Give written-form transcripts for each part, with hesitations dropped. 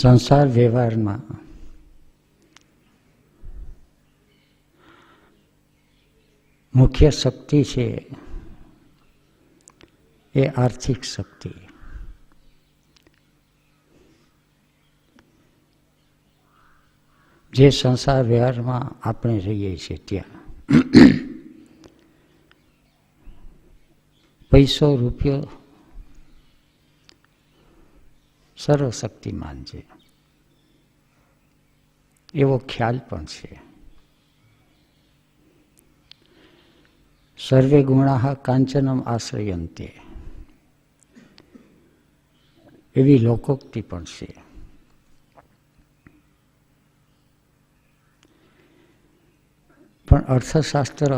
સંસાર વ્યવહારમાં મુખ્ય શક્તિ છે એ આર્થિક શક્તિ. જે સંસાર વ્યવહારમાં આપણે રહીએ છીએ ત્યાં પૈસો રૂપિયો સર્વશક્તિમાન છે એવો ખ્યાલ પણ છે. સર્વે ગુણાઃ કાંચનમ આશ્રયંતે એવી લોકોક્તિ પણ છે. પણ અર્થશાસ્ત્ર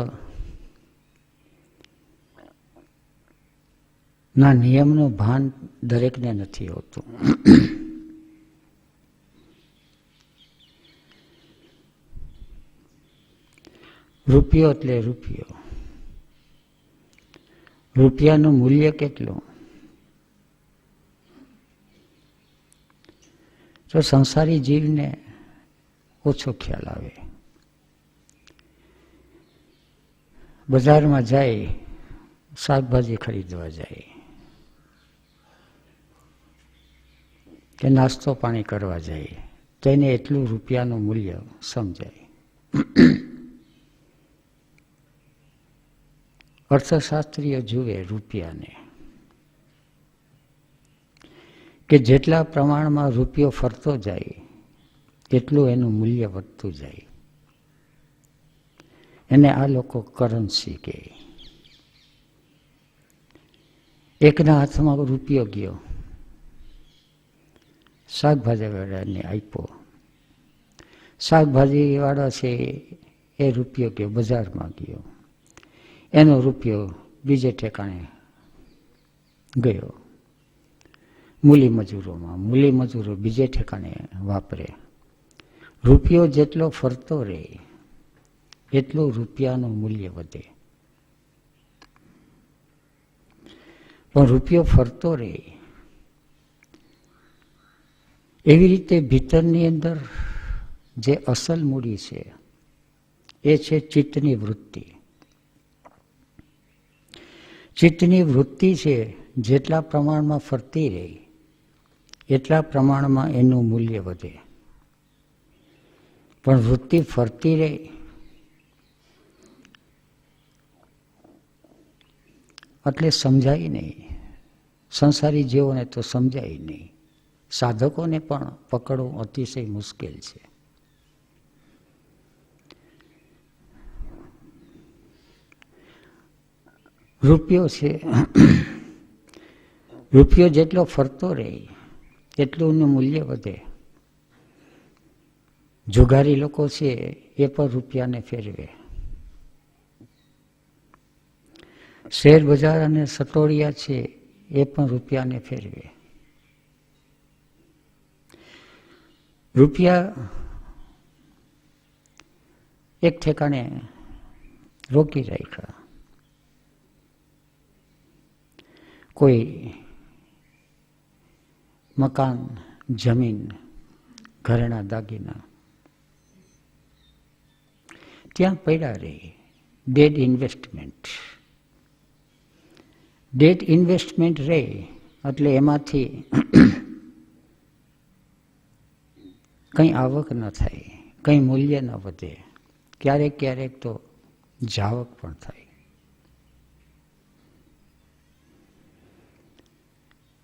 ના નિયમનું ભાન દરેકને નથી હોતું. રૂપિયો એટલે રૂપિયો. રૂપિયાનું મૂલ્ય કેટલું? તો સંસારી જીવને ઓછો ખ્યાલ આવે. બજારમાં જાય, શાકભાજી ખરીદવા જાય કે નાસ્તો પાણી કરવા જાય, તેને એટલું રૂપિયાનું મૂલ્ય સમજાય. અર્થશાસ્ત્રીઓ જુએ રૂપિયાને કે જેટલા પ્રમાણમાં રૂપિયો ફરતો જાય એટલું એનું મૂલ્ય વધતું જાય. એને આ લોકો કરન્સી કહે. એકના હાથમાં રૂપિયો ગયો, શાકભાજી વાળાને આપ્યો. શાકભાજી વાળા છે એ રૂપિયો ગયો બજારમાં ગયો, એનો રૂપિયો બીજે ઠેકાણે ગયો મૂલી મજૂરોમાં. મૂલી મજૂરો બીજે ઠેકાણે વાપરે. રૂપિયો જેટલો ફરતો રહે એટલું રૂપિયાનું મૂલ્ય વધે. પણ રૂપિયો ફરતો રહે એવી રીતે ભીતરની અંદર જે અસલ મૂડી છે એ છે ચિત્તની વૃત્તિ. ચિત્તની વૃત્તિ છે જેટલા પ્રમાણમાં ફરતી રહે એટલા પ્રમાણમાં એનું મૂલ્ય વધે. પણ વૃત્તિ ફરતી રહે એટલે સમજાય નહીં. સંસારી જીવોને તો સમજાય નહીં. સાધકોને પણ પકડવું અતિશય મુશ્કેલ છે. રૂપિયો છે, રૂપિયો જેટલો ફરતો રહે એટલું એનું મૂલ્ય વધે. જુગારી લોકો છે એ પણ રૂપિયાને ફેરવે. શેર બજાર અને સટોડિયા છે એ પણ રૂપિયાને ફેરવે. રૂપિયા એક ઠેકાણે રોકી રાખ્યા. કોઈ મકાન, જમીન, ઘરેણા, દાગીના ત્યાં પડ્યા રહે. Dead investment. ડેડ ઇન્વેસ્ટમેન્ટ રહે એટલે એમાંથી કંઈ આવક ન થાય, કંઈ મૂલ્ય ન વધે, ક્યારેક ક્યારેક તો જાવક પણ થાય.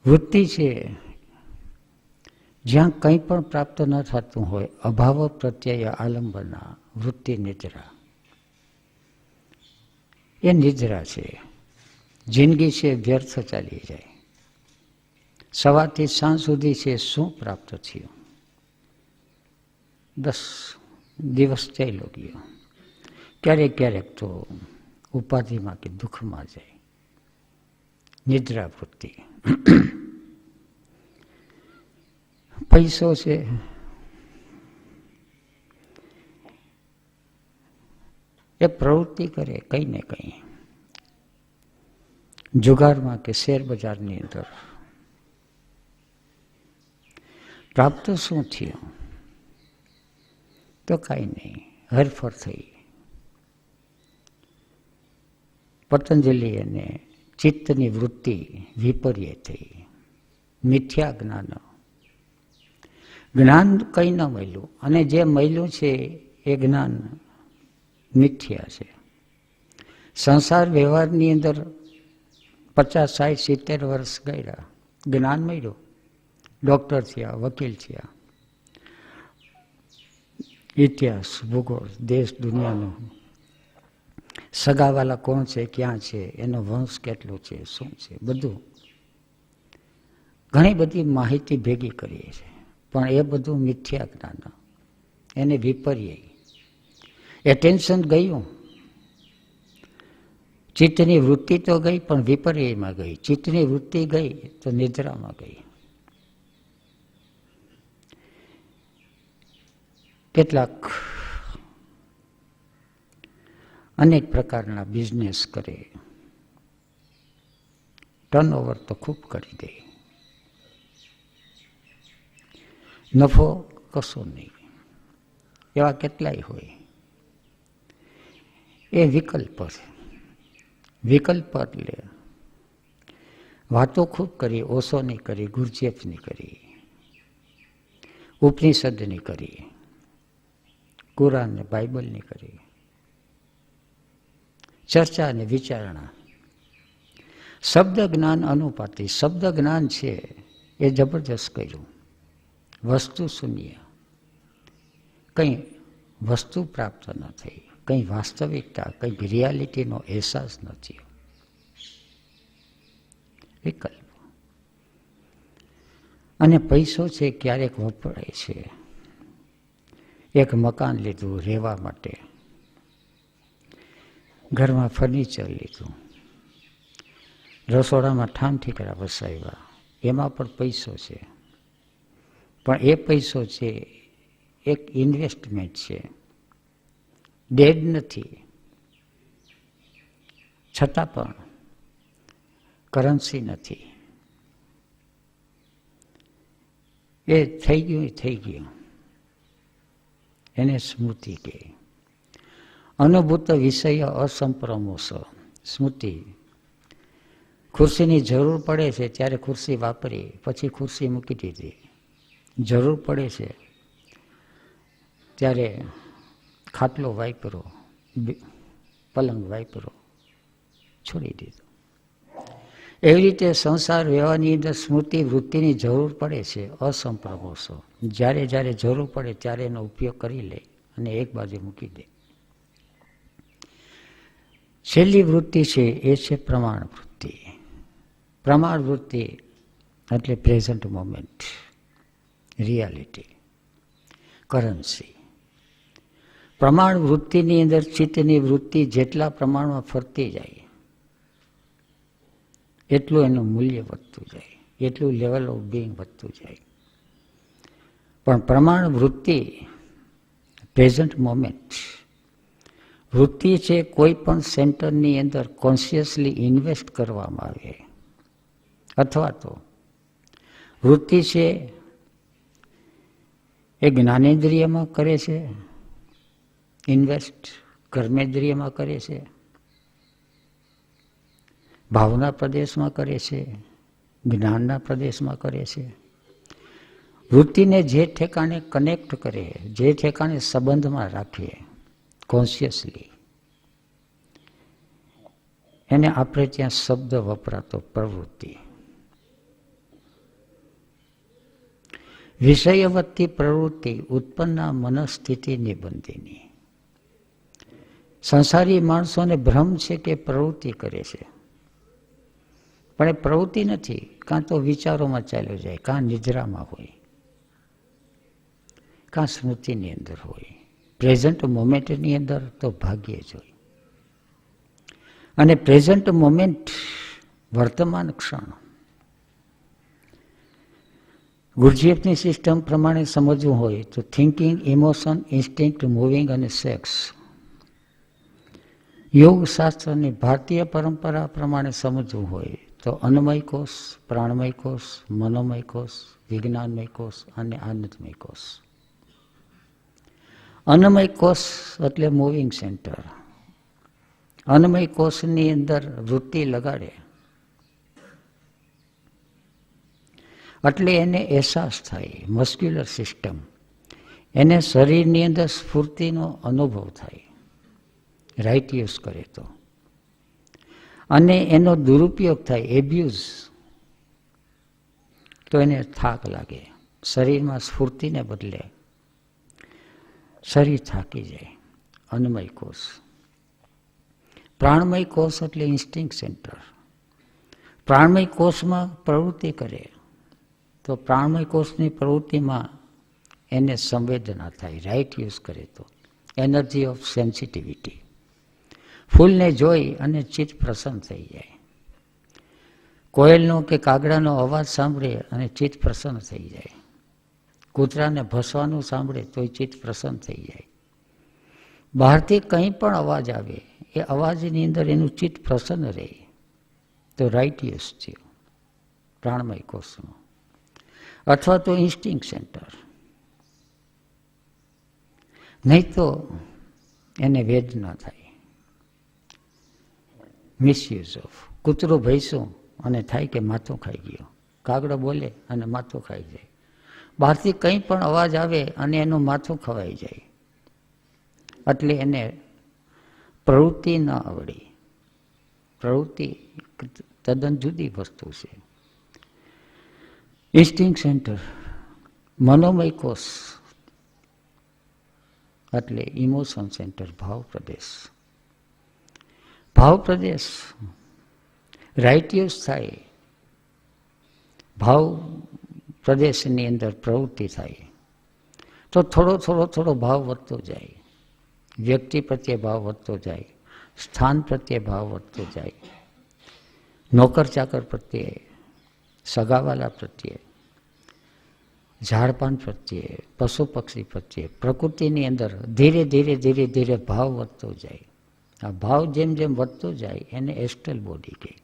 વૃત્તિ છે જ્યાં કંઈ પણ પ્રાપ્ત ન થતું હોય, અભાવ પ્રત્યય આલંબના વૃત્તિ નિદ્રા. એ નિદ્રા છે. જિંદગી છે વ્યર્થ ચાલી જાય. સવારથી સાંજ સુધી છે શું પ્રાપ્ત થયું? 10 દિવસ ચાલ્યો ગયો. ક્યારેક ક્યારેક તો ઉપાધિમાં કે દુઃખમાં જાય. નિદ્રા વૃત્તિ. પૈસો છે એ પ્રવૃત્તિ કરે કંઈ ને કંઈ. જુગારમાં કે શેર બજારની અંદર પ્રાપ્ત શું થયું? તો કાંઈ નહીં, હરફર થઈ. પતંજલિ અને ચિત્તની વૃત્તિ વિપર્ય થઈ. મિથ્યા જ્ઞાન, જ્ઞાન કંઈ ન મળ્યું, અને જે મળ્યું છે એ જ્ઞાન મિથ્યા છે. સંસાર વ્યવહારની અંદર 50, 60, 70 વર્ષ ગયા, જ્ઞાન મળ્યું, ડૉક્ટર થયા, વકીલ થયા, ઇતિહાસ, ભૂગોળ, દેશ દુનિયાનો, સગાવાલા કોણ છે, ક્યાં છે, એનો વંશ કેટલો છે, શું છે, બધું ઘણી બધી માહિતી ભેગી કરીએ છીએ, પણ એ બધું મિથ્યા જ્ઞાન, એને વિપર્ય. એટેન્શન ગયું, ચિત્તની વૃત્તિ તો ગઈ પણ વિપર્યમાં ગઈ. ચિત્તની વૃત્તિ ગઈ તો નિદ્રામાં ગઈ. કેટલાક અનેક પ્રકારના બિઝનેસ કરે, ટર્નઓવર તો ખૂબ કરી દે, નફો કશો નહીં. એવા કેટલાય હોય. એ વિકલ્પ છે. વિકલ્પ એટલે વાતો ખૂબ કરી, ઓશોની કરી, ગુરજેફની કરી, ઉપનિષદની કરી, કુરાન ને બાઇબલની કરી, ચર્ચા અને વિચારણા. શબ્દ જ્ઞાન અનુપાતી. શબ્દ જ્ઞાન છે એ જબરજસ્ત કર્યું. વસ્તુ શૂન્ય, કંઈ વસ્તુ પ્રાપ્ત ન થઈ, કંઈ વાસ્તવિકતા, કંઈ રિયાલિટીનો અહેસાસ નથી. વિકલ્પ. અને પૈસો છે ક્યારેક વપરાય છે. એક મકાન લીધું રહેવા માટે, ઘરમાં ફર્નિચર લીધું, રસોડામાં ઠામ ઠીકરા વસાવ્યા, એમાં પણ પૈસો છે. પણ એ પૈસો છે એક ઇન્વેસ્ટમેન્ટ છે, ડેડ નથી. છતાં પણ કરન્સી નથી. એ થઈ ગયું, થઈ ગયું. એને સ્મૃતિ કહે. અનુભૂત વિષય અસંપ્રમોસ. સ્મૃતિ. ખુરશીની જરૂર પડે છે ત્યારે ખુરશી વાપરી, પછી ખુરશી મૂકી દીધી. જરૂર પડે છે ત્યારે ખાટલો વાપરો, પલંગ વાપરો, છોડી દીધો. એવી રીતે સંસાર વ્યવહારની અંદર સ્મૃતિ વૃત્તિની જરૂર પડે છે અસંપ્રમોસો. જ્યારે જ્યારે જરૂર પડે ત્યારે એનો ઉપયોગ કરી લે અને એક બાજુ મૂકી દે. છેલ્લી વૃત્તિ છે એ છે પ્રમાણ વૃત્તિ. પ્રમાણ વૃત્તિ એટલે પ્રેઝન્ટ મોમેન્ટ, રિયાલિટી, કરન્સી. પ્રમાણ વૃત્તિની અંદર ચિત્તની વૃત્તિ જેટલા પ્રમાણમાં ફરતી જાય એટલું એનું મૂલ્ય વધતું જાય, એટલું લેવલ ઓફ બિંગ વધતું જાય. પણ પ્રમાણ વૃત્તિ, પ્રેઝન્ટ મોમેન્ટ વૃત્તિ છે, કોઈ પણ સેન્ટરની અંદર કોન્શિયસલી ઇન્વેસ્ટ કરવામાં આવે, અથવા તો વૃત્તિ છે એ જ્ઞાનેન્દ્રિયમાં કરે છે ઇન્વેસ્ટ, કર્મેન્દ્રિયમાં કરે છે, ભાવના પ્રદેશમાં કરે છે, જ્ઞાનના પ્રદેશમાં કરે છે. વૃત્તિને જે ઠેકાણે કનેક્ટ કરે, જે ઠેકાણે સંબંધમાં રાખીએ કોન્શિયસલી, એને આપણે ત્યાં શબ્દ વપરાતો પ્રવૃત્તિ. વિષયવત્તી પ્રવૃત્તિ ઉત્પન્ના મનસ્થિતિ નિબંધિની. સંસારી માણસોને ભ્રમ છે કે પ્રવૃત્તિ કરે છે, પણ એ પ્રવૃત્તિ નથી. કાં તો વિચારોમાં ચાલ્યો જાય, કાં નિદ્રામાં હોય, કાં સ્મૃતિની અંદર હોય. પ્રેઝન્ટ મોમેન્ટની અંદર તો ભાગ્યે જ હોય. અને પ્રેઝન્ટ મોમેન્ટ વર્તમાન ક્ષણ. ગુરજીએફની સિસ્ટમ પ્રમાણે સમજવું હોય તો થિંકિંગ, ઇમોશન, ઇન્સ્ટિંક્ટ, મૂવિંગ અને સેક્સ. યોગશાસ્ત્રની ભારતીય પરંપરા પ્રમાણે સમજવું હોય તો અન્નમય કોષ, પ્રાણમય કોષ, મનોમય કોષ, વિજ્ઞાનમય કોષ અને આનંદમય કોષ. અન્નમય કોષ એટલે મૂવિંગ સેન્ટર. અન્નમય કોષની અંદર વૃત્તિ લગાડે એટલે એને અહેસાસ થાય, મસ્ક્યુલર સિસ્ટમ, એને શરીરની અંદર સ્ફૂર્તિનો અનુભવ થાય, રાઈટ યુઝ કરે તો. અને એનો દુરુપયોગ થાય, એબ્યુઝ, તો એને થાક લાગે. શરીરમાં સ્ફૂર્તિને બદલે શરીર થાકી જાય. અન્નમય કોષ. પ્રાણમય કોષ એટલે ઇન્સ્ટિંક્ટ સેન્ટર. પ્રાણમય કોષમાં પ્રવૃત્તિ કરે તો પ્રાણમય કોષની પ્રવૃત્તિમાં એને સંવેદના થાય, રાઈટ યુઝ કરે તો. Energy of sensitivity. ફૂલને જોઈ અને ચિત્ત પ્રસન્ન થઈ જાય. કોયલનો કે કાગડાનો અવાજ સાંભળે અને ચિત્ત પ્રસન્ન થઈ જાય. કૂતરાને ભસવાનું સાંભળે તો ચિત્ત પ્રસન્ન થઈ જાય. બહારથી કંઈ પણ અવાજ આવે એ અવાજની અંદર એનું ચિત્ત પ્રસન્ન રહે તો રાઈટ યુઝ થયો પ્રાણમય કોષનો. અથવા તો ઇન્સ્ટિંક્ટ સેન્ટર. નહીં તો એને વેદના થાય, મિસયુઝ ઓફ. કૂતરું ભૈંસું અને થાય કે માથું ખાઈ ગયો, કાગડો બોલે અને માથું ખાઈ જાય. બહારથી કંઈ પણ અવાજ આવે અને એનું માથું ખવાઈ જાય એટલે એને પ્રવૃત્તિ ન આવડી. પ્રવૃત્તિ તદ્દન જુદી વસ્તુ છે. Instinct centre. મનોમય કોષ એટલે ઇમોશન સેન્ટર, ભાવ પ્રદેશ. ભાવ પ્રદેશ રાઈટ યુઝ થાય, ભાવ પ્રદેશની અંદર પ્રવૃત્તિ થાય તો થોડો થોડો થોડો ભાવ વધતો જાય. વ્યક્તિ પ્રત્યે ભાવ વધતો જાય, સ્થાન પ્રત્યે ભાવ વધતો જાય, નોકર ચાકર પ્રત્યે, સગાવાલા પ્રત્યે, ઝાડપાન પ્રત્યે, પશુ પક્ષી પ્રત્યે, પ્રકૃતિની અંદર ધીરે ધીરે ધીરે ધીરે ભાવ વધતો જાય. આ ભાવ જેમ જેમ વધતો જાય એને એસ્ટ્રલ બોડી કહે.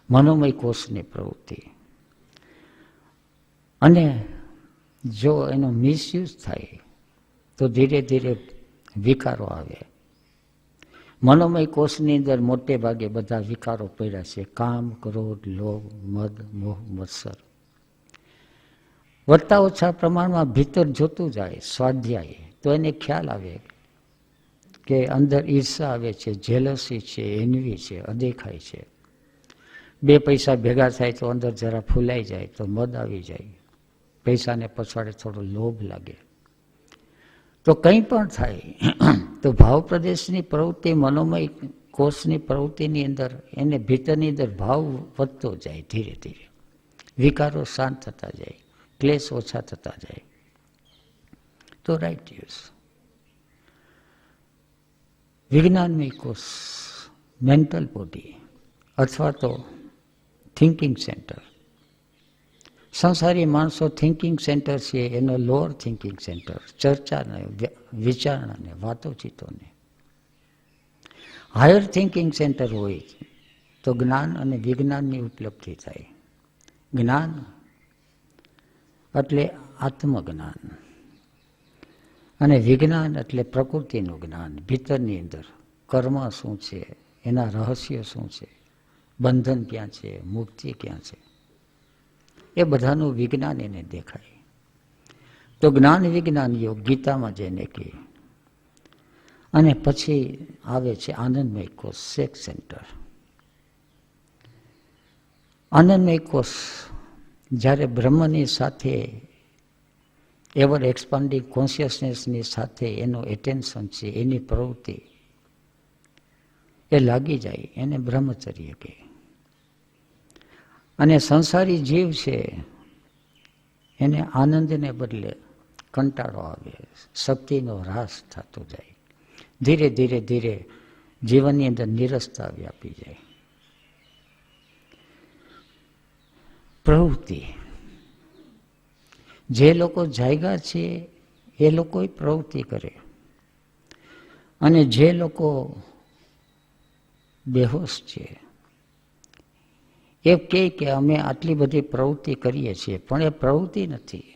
મનોમય કોષની પ્રવૃત્તિ. અને જો એનો મિસયુઝ થાય તો ધીરે ધીરે વિકારો આવે. મનોમય કોષની અંદર મોટે ભાગે બધા વિકારો પડ્યા છે. કામ, ક્રોધ, લોભ, મદ, મોહ, મત્સર. વધતા ઓછા પ્રમાણમાં ભીતર જોતું જાય સ્વાધ્યાય તો એને ખ્યાલ આવે કે અંદર ઈર્ષા આવે છે, જેલસી છે, એનવી છે, અદેખાય છે. બે પૈસા ભેગા થાય તો અંદર જરા ફૂલાઈ જાય તો મદ આવી જાય. પૈસાને પછવાડે થોડો લોભ લાગે. તો કંઈ પણ થાય તો ભાવ પ્રદેશની પ્રવૃત્તિ, મનોમય કોષની પ્રવૃત્તિની અંદર એને ભીતરની અંદર ભાવ વધતો જાય ધીરે ધીરે. વિકારો શાંત થતા જાય, ક્લેશ ઓછા થતા જાય તો રાઈટ યુઝ. વિજ્ઞાનમય કોષ, મેન્ટલ બોડી અથવા તો થિંકિંગ સેન્ટર. સંસારી માણસો થિંકિંગ સેન્ટર છે એનો લોઅર થિંકિંગ સેન્ટર, ચર્ચાને, વિચારણાને, વાતોચીતોને. હાયર થિંકિંગ સેન્ટર હોય તો જ્ઞાન અને વિજ્ઞાનની ઉપલબ્ધિ થાય. જ્ઞાન એટલે આત્મજ્ઞાન અને વિજ્ઞાન એટલે પ્રકૃતિનું જ્ઞાન. ભીતરની અંદર કર્મ શું છે, એના રહસ્યો શું છે, બંધન ક્યાં છે, મુક્તિ ક્યાં છે, એ બધાનું વિજ્ઞાન એને દેખાય. તો જ્ઞાન વિજ્ઞાન યોગ ગીતામાં જેને કહે. અને પછી આવે છે આનંદમય કોષ, સેક્સ સેન્ટર. આનંદમય કોષ જ્યારે બ્રહ્મની સાથે, એવર એક્સપાન્ડિંગ કોન્શિયસનેસની સાથે એનું એટેન્શન છે, એની પ્રવૃત્તિ એ લાગી જાય એને બ્રહ્મચર્ય કહે. અને સંસારી જીવ છે એને આનંદને બદલે કંટાળો આવે, શક્તિનો હ્રાસ થતો જાય. ધીરે ધીરે ધીરે જીવનની અંદર નિરસતા વ્યાપી જાય. પ્રવૃત્તિ. જે લોકો જાગ્યા છે એ લોકો પ્રવૃત્તિ કરે અને જે લોકો બેહોશ છે એ કહે કે અમે આટલી બધી પ્રવૃત્તિ કરીએ છીએ, પણ એ પ્રવૃત્તિ નથી,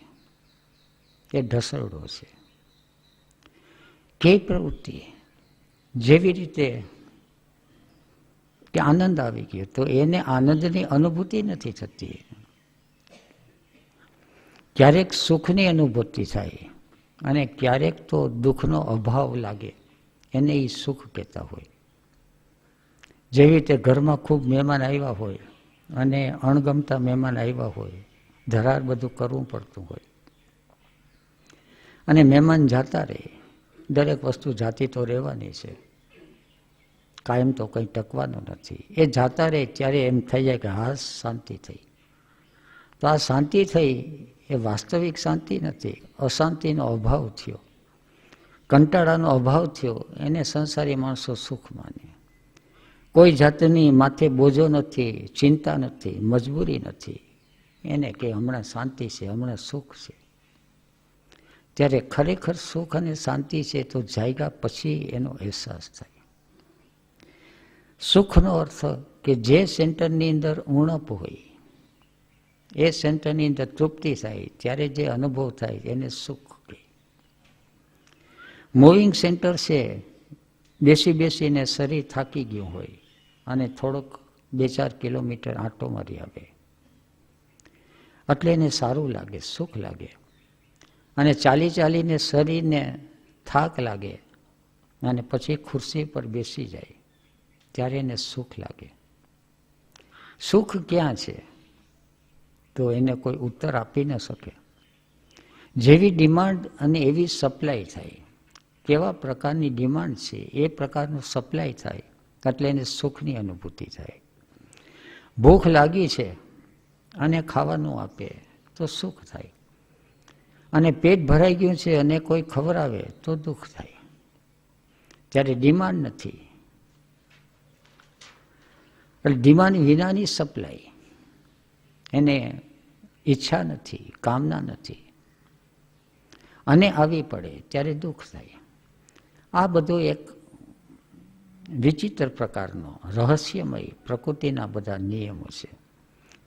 એ ઢસરડો છે. કઈ પ્રવૃત્તિ? જેવી રીતે કે આનંદ આવી ગયો તો એને આનંદની અનુભૂતિ નથી થતી. ક્યારેક સુખની અનુભૂતિ થાય અને ક્યારેક તો દુઃખનો અભાવ લાગે, એને એ સુખ કહેતા હોય. જેવી રીતે ઘરમાં ખૂબ મહેમાન આવ્યા હોય અને અણગમતા મહેમાન આવ્યા હોય, ધરાર બધું કરવું પડતું હોય અને મહેમાન જાતા રહે. દરેક વસ્તુ જાતી તો રહેવાની છે, કાયમ તો કંઈ ટકવાનું નથી. એ જાતા રહે ત્યારે એમ થઈ જાય કે હા શાંતિ થઈ. તો આ શાંતિ થઈ એ વાસ્તવિક શાંતિ નથી, અશાંતિનો અભાવ થયો, કંટાળાનો અભાવ થયો. એને સંસારી માણસો સુખ માને. કોઈ જાતની માથે બોજો નથી, ચિંતા નથી, મજબૂરી નથી. એને કે હમણાં શાંતિ છે, હમણાં સુખ છે. ત્યારે ખરેખર સુખ અને શાંતિ છે તો જાગ્યા પછી એનો અહેસાસ થાય. સુખનો અર્થ કે જે સેન્ટરની અંદર ઉણપ હોય એ સેન્ટરની અંદર તૃપ્તિ થાય ત્યારે જે અનુભવ થાય એને સુખ કહે. મૂવિંગ સેન્ટર છે, બેસી બેસીને શરીર થાકી ગયું હોય અને થોડોક 2-4 કિલોમીટર આંટો મારી આવે એટલે એને સારું લાગે, સુખ લાગે. અને ચાલી ચાલીને શરીરને થાક લાગે અને પછી ખુરશી પર બેસી જાય ત્યારે એને સુખ લાગે. સુખ ક્યાં છે તો એને કોઈ ઉત્તર આપી ન શકે. જેવી ડિમાન્ડ અને એવી સપ્લાય થાય, કેવા પ્રકારની ડિમાન્ડ છે એ પ્રકારનું સપ્લાય થાય એટલે એને સુખની અનુભૂતિ થાય. ભૂખ લાગી છે અને ખાવાનું આપે તો સુખ થાય, અને પેટ ભરાઈ ગયું છે અને કોઈ ખવડાવે તો દુઃખ થાય. ત્યારે ડિમાન્ડ નથી, એટલે ડિમાન્ડ વિનાની સપ્લાય, એને ઈચ્છા નથી, કામના નથી અને આવી પડે ત્યારે દુઃખ થાય. આ બધો એક વિચિત્ર પ્રકારનો રહસ્યમય પ્રકૃતિના બધા નિયમો છે.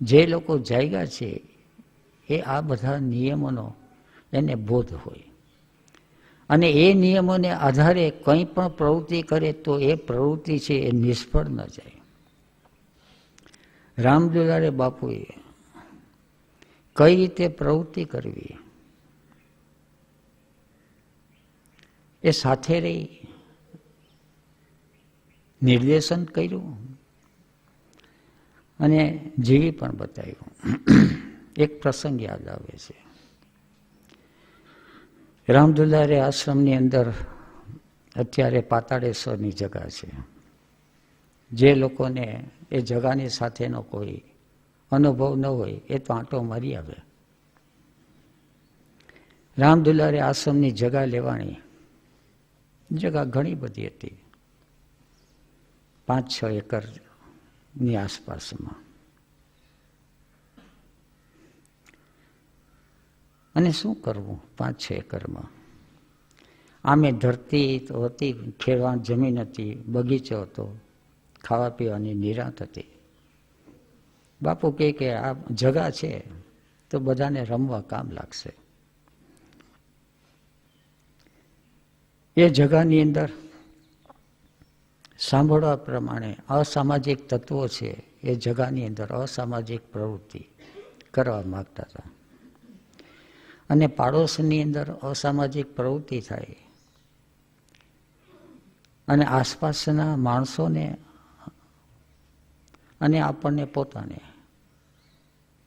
જે લોકો જાગ્યા છે એ આ બધા નિયમોનો એને બોધ હોય અને એ નિયમોને આધારે કંઈ પણ પ્રવૃત્તિ કરે તો એ પ્રવૃત્તિ છે એ નિષ્ફળ ન જાય. રામદુલારે બાપુએ કઈ રીતે પ્રવૃત્તિ કરવી એ સાથે રહી નિર્દેશન કર્યું અને જીવી પણ બતાવ્યું. એક પ્રસંગ યાદ આવે છે. રામદુલારે આશ્રમની અંદર અત્યારે પાતાળેશ્વરની જગા છે. જે લોકોને એ જગાની સાથેનો કોઈ અનુભવ ન હોય એ તો આંટો મારી આવે. રામદુલારે આશ્રમની જગા લેવાની. જગા ઘણી બધી હતી, 5-6 એકરની આસપાસમાં. અને શું કરવું 5-6 એકરમાં? આમે ધરતી તો હતી, ખેડવાણ જમીન હતી, બગીચો હતો, ખાવા પીવાની નિરાંત હતી. બાપુ કહે કે આ જગા છે તો બધાને રમવા કામ લાગશે. એ જગાની અંદર સાંભળવા પ્રમાણે અસામાજિક તત્વો છે એ જગાની અંદર અસામાજિક પ્રવૃત્તિ કરવા માગતા હતા અને પાડોશની અંદર અસામાજિક પ્રવૃત્તિ થાય અને આસપાસના માણસોને અને આપણને પોતાને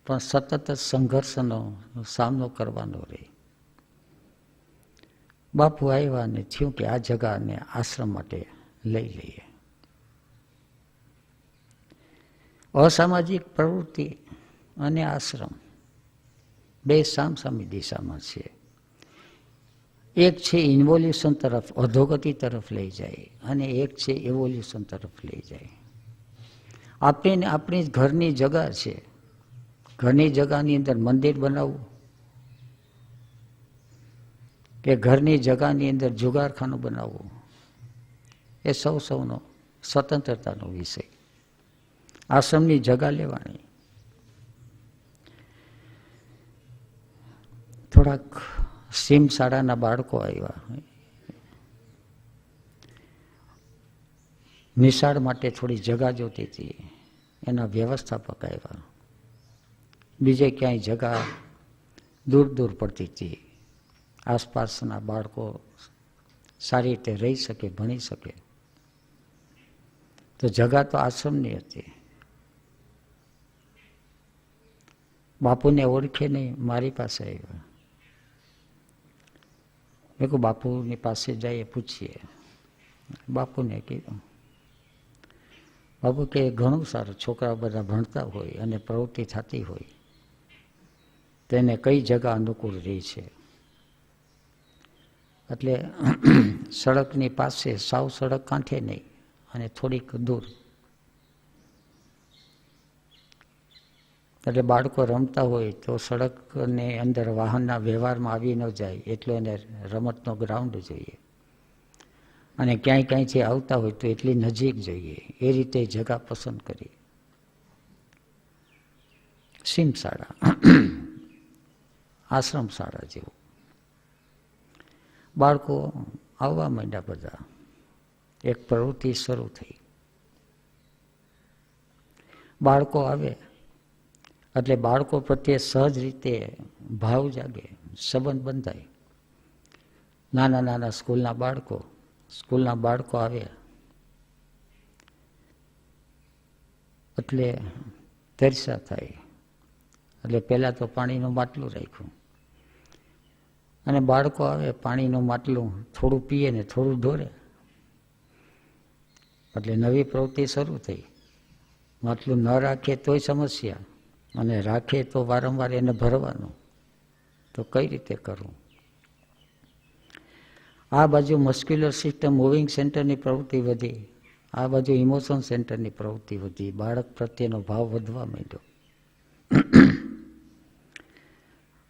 પણ સતત સંઘર્ષનો સામનો કરવાનો રહે. બાપુ આવ્યા ને થયું કે આ જગાને આશ્રમ માટે લઈ લઈએ. અસામાજિક પ્રવૃત્તિ અને આશ્રમ બે સામસામી દિશામાં છે. એક છે ઇન્વોલ્યુશન તરફ, અધોગતિ તરફ લઈ જાય અને એક છે એવોલ્યુશન તરફ લઈ જાય. આપણી ઘરની જગા છે, ઘરની જગાની અંદર મંદિર બનાવવું કે ઘરની જગાની અંદર જુગારખાનું બનાવવું એ સૌનો સ્વતંત્રતાનો વિષય. આશ્રમની જગા લેવાની. થોડાક સીમ શાળાના બાળકો આવ્યા, નિશાળ માટે થોડી જગા જોતી હતી, એના વ્યવસ્થાપક આવ્યા. બીજે ક્યાંય જગા દૂર દૂર પડતી હતી, આસપાસના બાળકો સારી રીતે રહી શકે, ભણી શકે. તો જગા તો આશ્રમની હતી. બાપુને ઓળખે નહીં, મારી પાસે આવ્યા. મેં કહું બાપુની પાસે જઈએ, પૂછીએ. બાપુને કીધું. બાપુ કે ઘણું સારું, છોકરા બધા ભણતા હોય અને પ્રવૃત્તિ થતી હોય, તેને કઈ જગા અનુકૂળ રહી છે. એટલે સડકની પાસે, સાવ સડક કાંઠે નહીં અને થોડીક દૂર. એટલે બાળકો રમતા હોય તો સડકને અંદર વાહનના વ્યવહારમાં આવી ન જાય એટલો એને રમતનો ગ્રાઉન્ડ જોઈએ. અને ક્યાંય ક્યાંયથી આવતા હોય તો એટલી નજીક જોઈએ, એ રીતે જગા પસંદ કરી. સીમ શાળા, આશ્રમ શાળા જેવું. બાળકો આવવા માંડ્યા બધા. એક પ્રવૃત્તિ શરૂ થઈ. બાળકો આવે એટલે બાળકો પ્રત્યે સહજ રીતે ભાવ જાગે, સંબંધ બંધાય. નાના નાના સ્કૂલના બાળકો આવે એટલે તરસા થાય. એટલે પહેલાં તો પાણીનું માટલું રાખ્યું, અને બાળકો આવે પાણીનું માટલું થોડું પીએ ને થોડું ઢોરે. એટલે નવી પ્રવૃત્તિ શરૂ થઈ. માટલું ન રાખે તોય સમસ્યા, અને રાખે તો વારંવાર એને ભરવાનું. તો કઈ રીતે કરવું? આ બાજુ મસ્ક્યુલર સિસ્ટમ મૂવિંગ સેન્ટરની પ્રવૃત્તિ વધી, આ બાજુ ઇમોશન સેન્ટરની પ્રવૃત્તિ વધી. બાળક પ્રત્યેનો ભાવ વધવા માંડ્યો.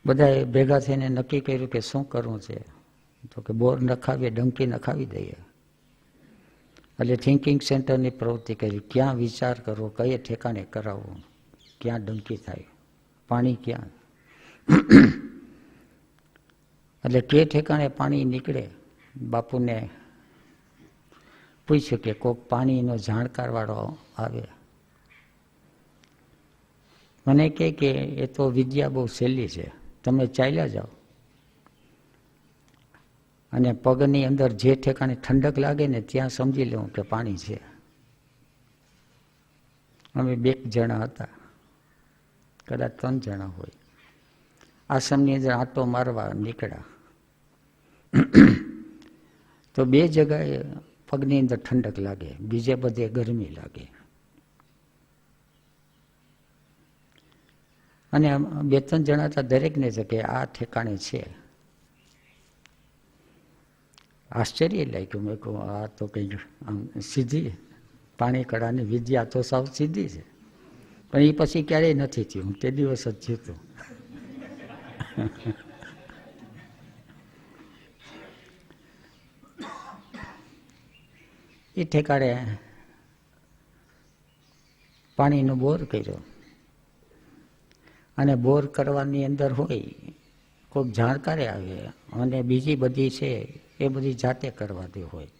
બધાએ ભેગા થઈને નક્કી કર્યું કે શું કરવું છે. તો કે બોર નખાવીએ, ડંકી નખાવી દઈએ. એટલે થિંકિંગ સેન્ટરની પ્રવૃત્તિ કરી. ક્યાં વિચાર કરવો, કઈ ઠેકાણે કરાવવું, ક્યાં ડંકી થાય, પાણી ક્યાં. એટલે કે ઠેકાણે પાણી નીકળે. બાપુને પૂછ્યું કે કોઈક પાણીનો જાણકારવાળો આવે. મને કહે કે એ તો વિદ્યા બહુ સહેલી છે, તમે ચાલ્યા જાઓ અને પગની અંદર જે ઠેકાણે ઠંડક લાગે ને ત્યાં સમજી લેવું કે પાણી છે. અમે 2 જણા હતા, કદાચ 3 જણા હોય. આશ્રમની અંદર આંટો મારવા નીકળ્યા તો 2 જગાએ પગની અંદર ઠંડક લાગે, બીજે બધે ગરમી લાગે. અને 2-3 જણા હતા, દરેકને છે કે આ ઠેકાણે છે. આશ્ચર્ય લાગ્યું. મેં કહું આ તો કંઈક આમ સીધી પાણી કળાની વિદ્યા તો સાવ સીધી છે. પણ એ પછી ક્યારેય નથી થયું, હું તે દિવસ જ જીતું. એ ઠેકાણે પાણીનો બોર કર્યો. અને બોર કરવાની અંદર હોય કોઈક જાણકારી આવે, અને બીજી બધી છે એ બધી જાતે કરવાથી હોય.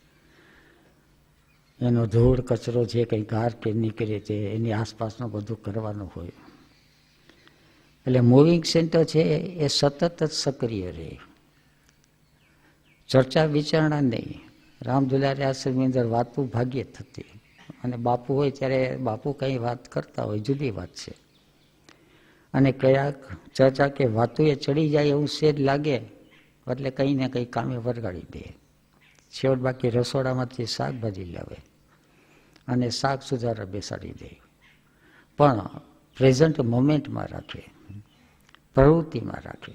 એનો ધૂળ કચરો જે કંઈ ગાર કે નીકળે છે એની આસપાસનું બધું કરવાનું હોય. એટલે મૂવિંગ સેન્ટર છે એ સતત જ સક્રિય રહે, ચર્ચા વિચારણા નહીં. રામદુલારી આશ્રમની અંદર વાતું ભાગ્યે થતી, અને બાપુ હોય ત્યારે બાપુ કંઈ વાત કરતા હોય જુદી વાત છે. અને કયાક ચર્ચા કે વાતું એ ચડી જાય એવું સેજ લાગે એટલે કંઈ ને કંઈ કામે વરગાડી દે. છેવટ બાકી રસોડામાંથી શાકભાજી લાવે અને શાક સુધારા બેસાડી દે. પણ પ્રેઝન્ટ મોમેન્ટમાં રાખે, પ્રવૃત્તિમાં રાખે.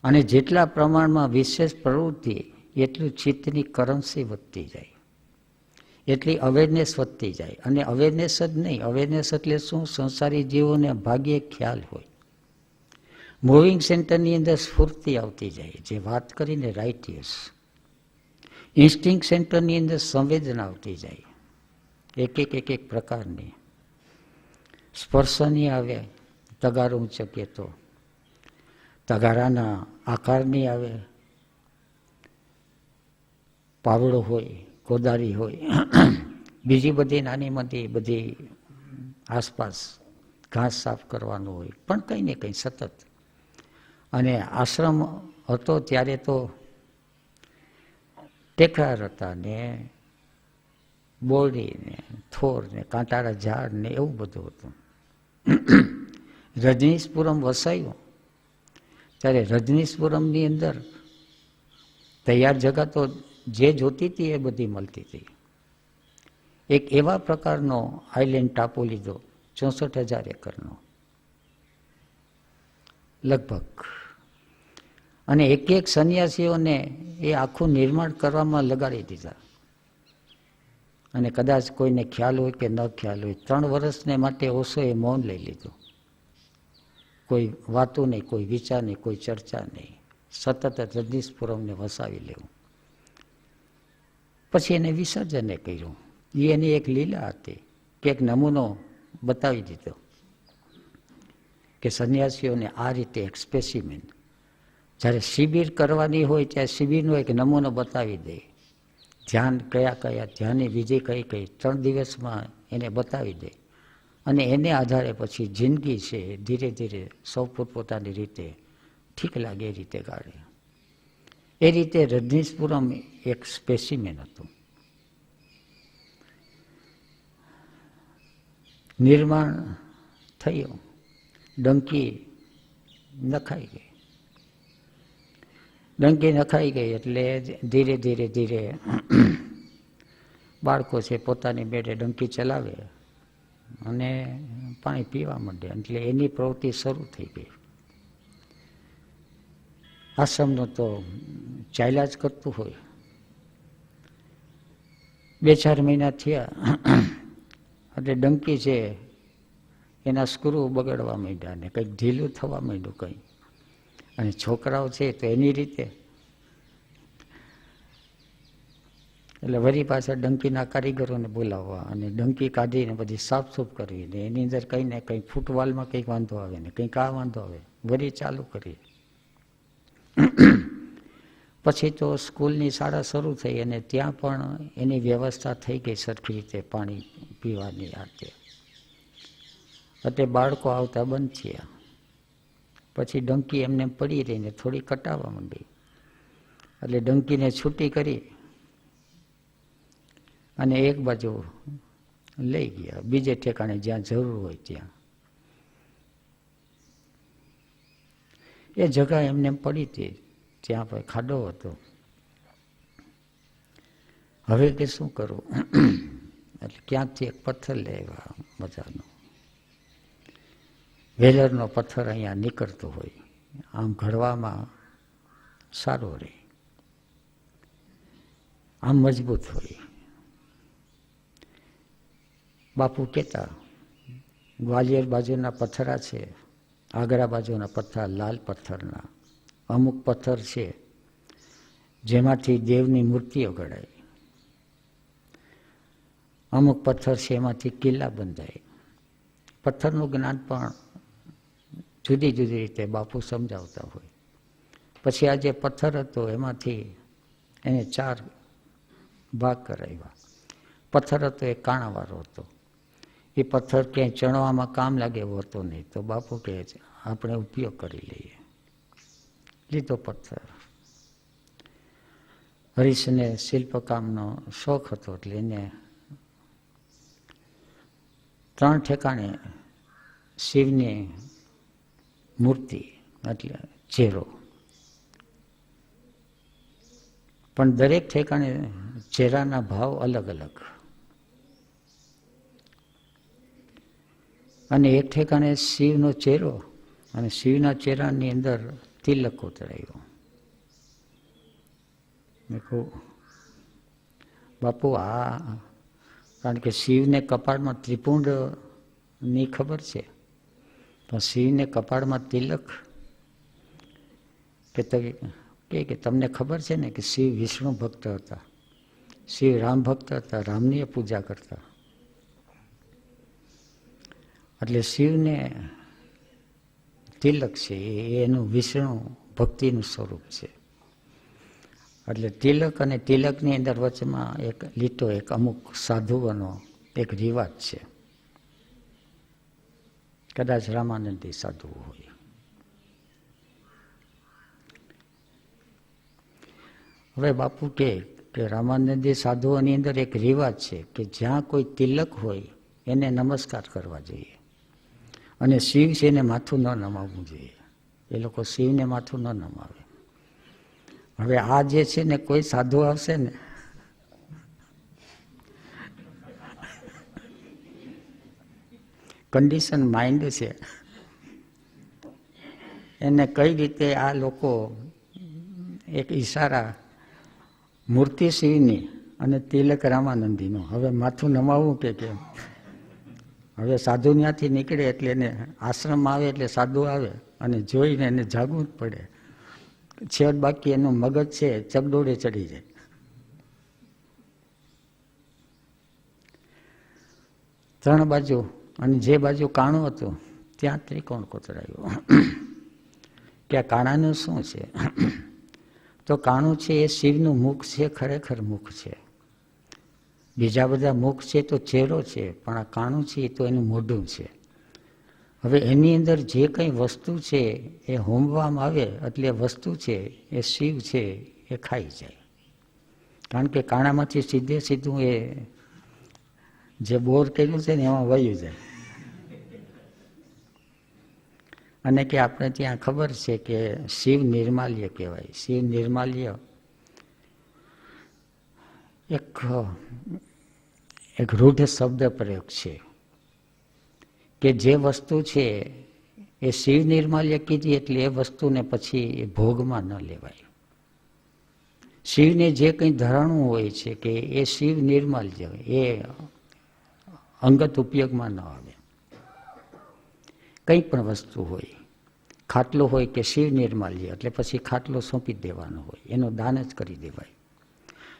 અને જેટલા પ્રમાણમાં વિશેષ પ્રવૃત્તિ એટલું ચિત્તની કરન્સી વધતી જાય, એટલી અવેરનેસ વધતી જાય. અને અવેરનેસ જ નહીં, અવેરનેસ એટલે શું? સંસારી જીવોને ભાગ્યે ખ્યાલ હોય. મૂવિંગ સેન્ટરની અંદર સ્ફૂર્તિ આવતી જાય, જે વાત કરીને રાઇટિયસ. ઇન્સ્ટિંક્ટ સેન્ટરની અંદર સંવેદના આવતી જાય, એક એક પ્રકારની. સ્પર્શ નહીં આવે, તગારો ઊંચકીએ તો તગારાના આકાર નહીં આવે, પાવડો હોય, કોદારી હોય, બીજી બધી નાની મોટી બધી આસપાસ ઘાસ સાફ કરવાનું હોય, પણ કંઈ ને કંઈ સતત. અને આશ્રમ હતો ત્યારે તો ટેકરાર હતા ને બોરડી ને થોર ને કાંટાળા ઝાડ ને એવું બધું હતું. રજનીશપુરમ વસાયું ત્યારે રજનીશપુરમની અંદર તૈયાર જગા તો જે જોતી હતી એ બધી મળતી હતી. એક એવા પ્રકારનો આઇલેન્ડ ટાપુ લીધો 64,000 એકરનો લગભગ. અને એક એક સંન્યાસીઓને એ આખું નિર્માણ કરવામાં લગાડી દીધા. અને કદાચ કોઈને ખ્યાલ હોય કે ન ખ્યાલ હોય, 3 વર્ષને માટે ઓશોએ મૌન લઈ લીધું. કોઈ વાતો નહીં, કોઈ વિચાર નહીં, કોઈ ચર્ચા નહીં, સતત રજનીશપુરમને વસાવી લેવું. પછી એને વિસર્જને કર્યું. એની એક લીલા હતી કે એક નમૂનો બતાવી દીધો કે સંન્યાસીઓને આ રીતે એક સ્પેસિમેન, જ્યારે શિબિર કરવાની હોય ત્યારે શિબિરનો એક નમૂનો બતાવી દે. ધ્યાન કયા કયા ધ્યાનની વિધિ કઈ કઈ 3 દિવસમાં એને બતાવી દે. અને એને આધારે પછી જિંદગી છે ધીરે ધીરે સૌ પોતપોતાની રીતે ઠીક લાગે એ રીતે કાઢે. એ રીતે રજનીશપુરમ એક સ્પેસિમેન હતું. નિર્માણ થયું, ડંકી નખાઈ ગઈ. ડંકી નખાઈ ગઈ એટલે ધીરે ધીરે ધીરે બાળકો છે પોતાની બેડે ડંકી ચલાવે અને પાણી પીવા માંડે. એટલે એની પ્રવૃત્તિ શરૂ થઈ ગઈ. આશ્રમનો તો ચાલ્યા જ કરતું હોય. 2-4 મહિના થયા એટલે ડંકી છે એના સ્ક્રૂ બગડવા માંડ્યા ને કંઈક ઢીલું થવા માંડ્યું કંઈ. અને છોકરાઓ છે તો એની રીતે, એટલે વળી પાછા ડંકીના કારીગરોને બોલાવવા અને ડંકી કાઢીને બધી સાફસૂફ કરવી ને એની અંદર કંઈ ને કંઈ ફૂટવાલમાં કંઈક વાંધો આવે ને કંઈક આ વાંધો આવે, વળી ચાલુ કરીએ. પછી તો સ્કૂલની શાળા શરૂ થઈ અને ત્યાં પણ એની વ્યવસ્થા થઈ ગઈ સરખી રીતે પાણી પીવાની આતે. એટલે બાળકો આવતા બંધ થયા. પછી ડંકી એમને પડી રહીને થોડી કટાવા માંડી. એટલે ડંકીને છૂટી કરી અને એક બાજુ લઈ ગયા, બીજે ઠેકાણે જ્યાં જરૂર હોય ત્યાં. એ જગા એમને પડી હતી, ત્યાં પર ખાડો હતો. હવે કે શું કરવું? એટલે ક્યાંકથી એક પથ્થર લેવા મજાનો, વેલરનો પથ્થર અહીંયા નીકળતો હોય, આમ ઘડવામાં સારો રહે, આમ મજબૂત હોય. બાપુ કહેતા ગ્વાલિયર બાજુના પથ્થરા છે, આગ્રા બાજુના પથ્થર લાલ પથ્થરના, અમુક પથ્થર છે જેમાંથી દેવની મૂર્તિઓ ઘડાય, અમુક પથ્થર છે એમાંથી કિલ્લા બંધાય. પથ્થરનું જ્ઞાન પણ જુદી જુદી રીતે બાપુ સમજાવતા હોય. પછી આ જે પથ્થર હતો એમાંથી એને 4 ભાગ કરાવ્યા. પથ્થર હતો એ કાણાવાળો હતો. એ પથ્થર ક્યાંય ચણવામાં કામ લાગે એવો હતો નહીં, તો બાપુ કહે છે આપણે ઉપયોગ કરી લઈએ. લીધો પથ્થર. હરીશને શિલ્પકામનો શોખ હતો એટલે એને 3 ઠેકાણે શિવની મૂર્તિ એટલે ચહેરો, પણ દરેક ઠેકાણે ચહેરાના ભાવ અલગ અલગ. અને એક ઠેકાણે શિવનો ચહેરો અને શિવના ચહેરાની અંદર તિલક ઉતરાયો. મેં કહું બાપુ આ, કારણ કે શિવને કપાળમાં ત્રિપુંડની ખબર છે, તો શિવને કપાળમાં તિલક કે તમને ખબર છે ને કે શિવ વિષ્ણુ ભક્ત હતા, શિવ રામ ભક્ત હતા, રામની પૂજા કરતા. એટલે શિવને તિલક છે એ એનું વિષ્ણુ ભક્તિનું સ્વરૂપ છે. એટલે તિલક અને તિલકની અંદર વચમાં એક લીટો એક અમુક સાધુઓનો એક રિવાજ છે. કદાચ રામાનંદી સાધુઓ હોય. હવે બાપુ કે રામાનંદી સાધુઓની અંદર એક રિવાજ છે કે જ્યાં કોઈ તિલક હોય એને નમસ્કાર કરવા જોઈએ, અને શિવ છે એને માથું ન નમાવવું જોઈએ. એ લોકો શિવને માથું ન નમાવે. હવે આ જે છે ને કોઈ સાધુ આવશે ને કન્ડિશન માઇન્ડ છે, એને કઈ રીતે આ લોકો એક ઈશારા મૂર્તિ શિવની અને તિલક રામાનંદીનો, હવે માથું નમાવવું કે કેમ? હવે સાધુ ત્યાંથી નીકળે એટલે એને આશ્રમ આવે એટલે સાધુ આવે અને જોઈને એને જાગવું જ પડે. છેવટ બાકી એનું મગજ છે ચગડોળે ચડી જાય. ત્રણ બાજુ, અને જે બાજુ કાણું હતું ત્યાં ત્રિકોણ કોતરાયું. કે આ કાણાનું શું છે? તો કાણું છે એ શિવનું મુખ છે, ખરેખર મુખ છે. બીજા બધા મુખ છે તો ચહેરો છે, પણ આ કાણું છે એ તો એનું મોઢું છે. હવે એની અંદર જે કંઈ વસ્તુ છે એ હોમવામાં આવે એટલે વસ્તુ છે એ શિવ છે એ ખાઈ જાય. કારણ કે કાણામાંથી સીધે સીધું એ જે બોર કર્યું છે ને એમાં વયું જાય. અને કે આપણે ત્યાં ખબર છે કે શિવ નિર્માલ્ય કહેવાય. શિવ નિર્માલ્ય એક રૂઢ શબ્દ પ્રયોગ છે કે જે વસ્તુ છે એ શિવ નિર્માલ્ય કીધી એટલે એ વસ્તુને પછી ભોગમાં ન લેવાય. શિવને જે કંઈ ધરાણું હોય છે કે એ શિવ નિર્માલ્ય, એ અંગત ઉપયોગમાં ન આવે. કંઈ પણ વસ્તુ હોય, ખાટલો હોય કે શિવ નિર્માલ્ય એટલે પછી ખાટલો સોંપી દેવાનો હોય, એનો દાન જ કરી દેવાય.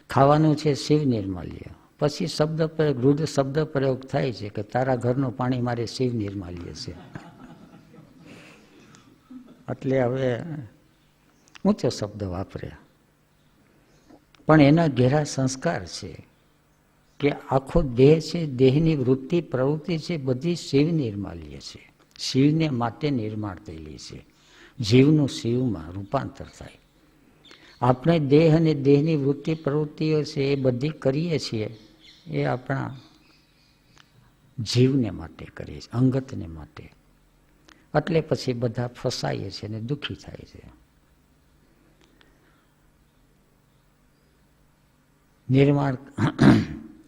ખાવાનું છે શિવ નિર્માલ્ય, પછી શબ્દ પ્રયોગ, રૂઢ શબ્દ પ્રયોગ થાય છે કે તારા ઘરનું પાણી મારે શિવ નિર્માલ્ય છે. એટલે હવે ઊંચો શબ્દ વાપરે, પણ એના ઘેરા સંસ્કાર છે કે આખો દેહ છે, દેહની વૃત્તિ પ્રવૃત્તિ છે, બધી શિવ નિર્માલ્ય છે. શિવને માટે નિર્માણ થયેલી છે. જીવનું શિવમાં રૂપાંતર થાય. આપણે દેહ અને દેહની વૃત્તિ પ્રવૃત્તિઓ છે એ બધી કરીએ છીએ એ આપણા જીવને માટે કરીએ છીએ, અંગતને માટે. એટલે પછી બધા ફસાઈએ છીએ અને દુઃખી થાય છે. નિર્માણ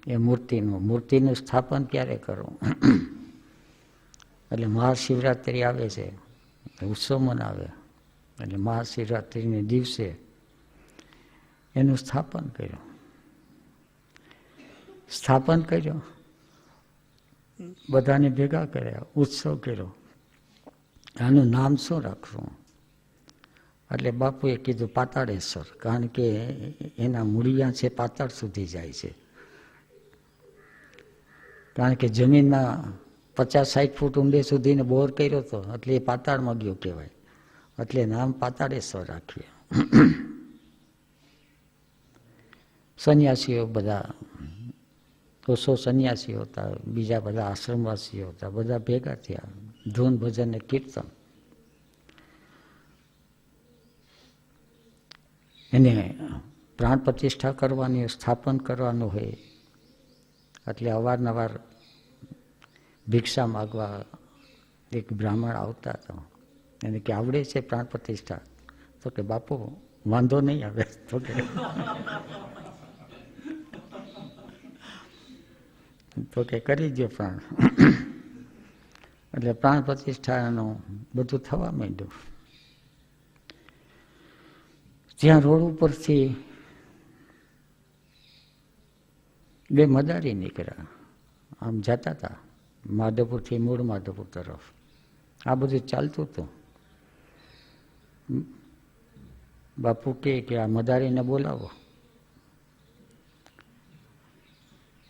એ મૂર્તિનું સ્થાપન ક્યારે કરવું? એટલે મહાશિવરાત્રિ આવે છે, ઉત્સવ મનાવે, એટલે મહાશિવરાત્રિને દિવસે એનું સ્થાપન કર્યું, બધાને ભેગા કર્યા, ઉત્સવ કર્યો. આનું નામ શું રાખવું? એટલે બાપુએ કીધું પાતાળેશ્વર, કારણ કે એના મૂળિયા છે પાતાળ સુધી જાય છે. કારણ કે જમીનમાં 50-60 ફૂટ ઊંડે સુધીને બોર કર્યો હતો એટલે એ પાતાળમાં ગયો કહેવાય. એટલે નામ પાતાળેશ્વર રાખીએ. સંન્યાસીઓ બધા 200 સંન્યાસીઓ હતા, બીજા બધા આશ્રમવાસીઓ હતા, બધા ભેગા થયા, ધૂન ભજન ને કીર્તન. એને પ્રાણ પ્રતિષ્ઠા કરવાની, સ્થાપન કરવાનું હોય એટલે અવારનવાર ભિક્ષા માગવા એક બ્રાહ્મણ આવતા હતા. એને કે આવડે છે પ્રાણ પ્રતિષ્ઠા? તો કે બાપુ વાંધો નહીં આવે. તો કે કરી દો પ્રાણ. એટલે પ્રાણ પ્રતિષ્ઠાનું બધું થવા માંડ્યું. ત્યાં રોડ ઉપરથી 2 મદારી નીકળ્યા, આમ જતા હતા માધવપુરથી મૂળ માધવપુર તરફ. આ બધું ચાલતું હતું. બાપુ કે આ મદારીને બોલાવો.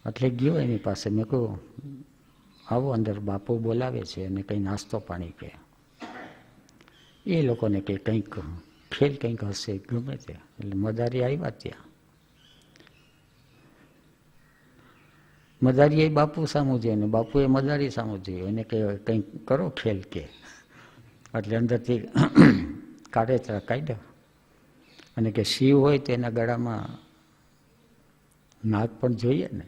એટલે ગયો એની પાસે. મેં કહ્યું આવો અંદર બાપુ બોલાવે છે અને કંઈ નાસ્તો પાણી કહે. એ લોકોને કે કંઈક ખેલ કંઈક હશે ગમે તે. એટલે મદારી આવ્યા ત્યાં. મદારીએ બાપુ સામું જોયું ને બાપુએ મદારી સામું જોયું એને કે કંઈક કરો ખેલ કે. એટલે અંદરથી કાળેતરા કાઢ્યા અને કે શિવ હોય તો એના ગળામાં નાગ પણ જોઈએ ને.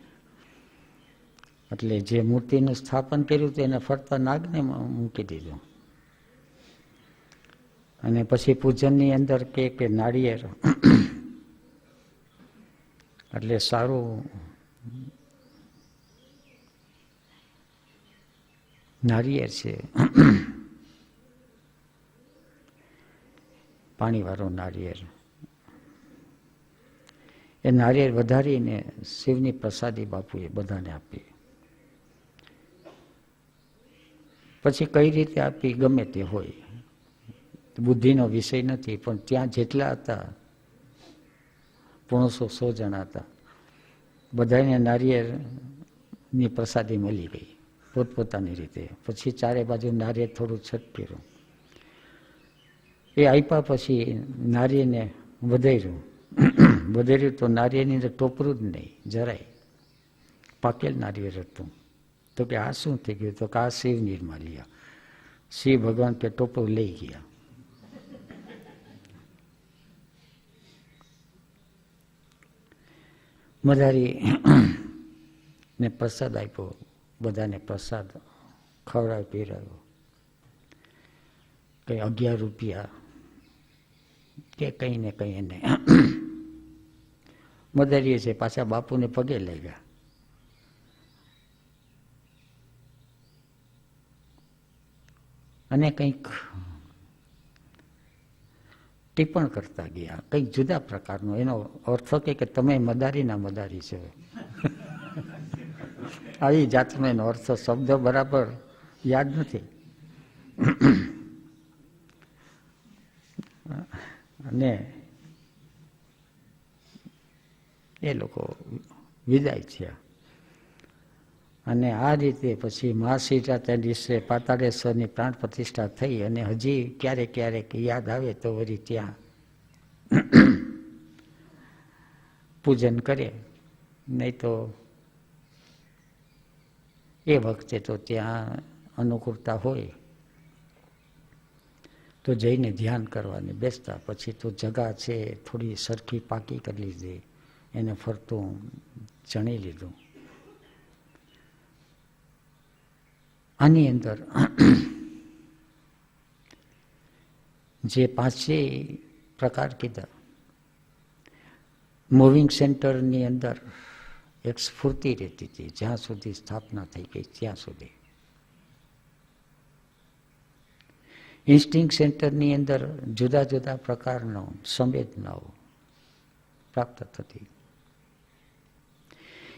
એટલે જે મૂર્તિનું સ્થાપન કર્યું હતું એને ફરતા નાગને મૂકી દીધું. અને પછી પૂજનની અંદર કે નાળિયેર એટલે સારું નાળિયેર છે, પાણીવાળું નાળિયેર. એ નાળિયેર વધારીને શિવની પ્રસાદી બાપુએ બધાને આપી. પછી કઈ રીતે આપી ગમે તે હોય, બુદ્ધિનો વિષય નથી, પણ ત્યાં જેટલા હતા 500 જણા હતા, બધાને નાળિયેરની પ્રસાદી મળી ગઈ પોતપોતાની રીતે. પછી ચારે બાજુ નાળિયેર થોડું છટક્યું. એ આપ્યા પછી નાળિયેરને વધાર્યું તો નાળિયેરની અંદર ટોપરું જ નહીં જરાય, પાકેલ નાળિયેર હતું. તો કે આ શું થઈ ગયું? તો કે આ શિવ નિર્માલ્યા. શિવ ભગવાન કે ટોપરું લઈ ગયા. મદારી ને પ્રસાદ આપ્યો, બધાને પ્રસાદ ખવડાવી પીરાવ્યો. કંઈ 11 રૂપિયા કે કંઈ ને કંઈ એને મદારીએ છે પાછા બાપુને પગે લાગ્યા. અને કંઈક ટિપ્પણ કરતા ગયા, કંઈક જુદા પ્રકારનો. એનો અર્થ કે તમે મદારીના મદારી છો. આવી જાતનો એનો અર્થ, શબ્દ બરાબર યાદ નથી. અને એ લોકો વિદાય થયા. અને આ રીતે પછી મહાશિવરાત્રિના દિવસે પાતાળેશ્વરની પ્રાણ પ્રતિષ્ઠા થઈ. અને હજી ક્યારેક ક્યારેક યાદ આવે તો વળી ત્યાં પૂજન કરે, નહીં તો એ વખતે તો ત્યાં અનુકૂળતા હોય તો જઈને ધ્યાન કરવાને બેસતા. પછી તો જગા છે થોડી સરખી પાકી કરી લીધી, એને ફરતું ચણી લીધું. આની અંદર જે 5 પ્રકાર કીધા, મૂવિંગ સેન્ટરની અંદર એક સ્ફૂર્તિ રહેતી હતી જ્યાં સુધી સ્થાપના થઈ ગઈ ત્યાં સુધી. ઇન્સ્ટિંક્ટ સેન્ટરની અંદર જુદા જુદા પ્રકારનો સંવેદનાઓ પ્રાપ્ત થતી.